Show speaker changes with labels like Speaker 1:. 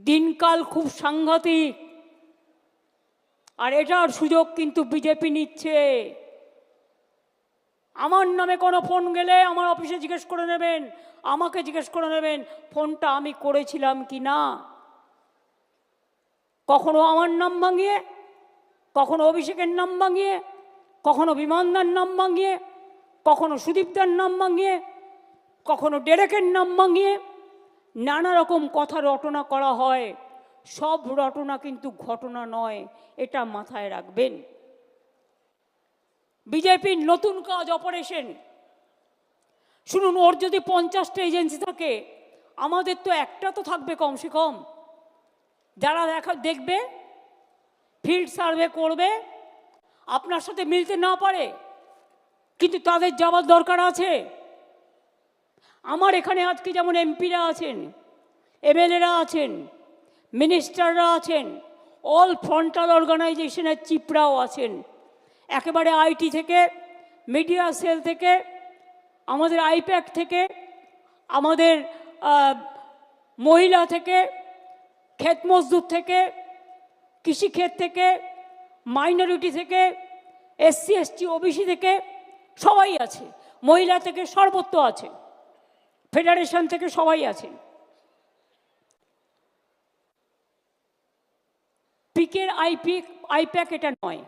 Speaker 1: দিনকাল খুব সাংঘাতিক, আর এটার সুযোগ কিন্তু বিজেপি নিচ্ছে। আমার নামে কোনো ফোন গেলে আমার অফিসে জিজ্ঞেস করে নেবেন, আমাকে জিজ্ঞেস করে নেবেন ফোনটা আমি করেছিলাম কি না। কখনো আমার নাম ভাঙিয়ে, কখনো অভিষেকের নাম ভাঙিয়ে, কখনো বিমানদার নাম ভাঙিয়ে, কখনো সুদীপদার নাম ভাঙিয়ে, কখনো ডেরেকের নাম ভাঙিয়ে নানা রকম কথা রটনা করা হয়। সব রটনা কিন্তু ঘটনা নয়, এটা মাথায় রাখবেন। বিজেপির নতুন কাজ অপারেশন। শুনুন, ওর যদি 50টা এজেন্সি থাকে, আমাদের তো একটা তো থাকবে কমসে কম, যারা দেখবে, ফিল্ড সার্ভে করবে, আপনার সাথে মিলতে না পারে কিন্তু তাদের যাওয়ার দরকার আছে। আমার এখানে আজকে যেমন এমপিরা আছেন, এমএলএরা আছেন, মিনিস্টাররা আছেন, অল ফ্রন্টাল অর্গানাইজেশনের চিফরাও আছেন, একেবারে আইটি থেকে, মিডিয়া সেল থেকে, আমাদের আইপ্যাক থেকে, আমাদের মহিলা থেকে, ক্ষেত মজদুর থেকে, কৃষিক্ষেত থেকে, মাইনরিটি থেকে, এসসি এসটি ওবিসি থেকে সবাই আছে, মহিলা থেকে সর্বত্র আছে, ফেডারেশন থেকে সবাই আছে। পিকের আইপ্যাক এটা নয়।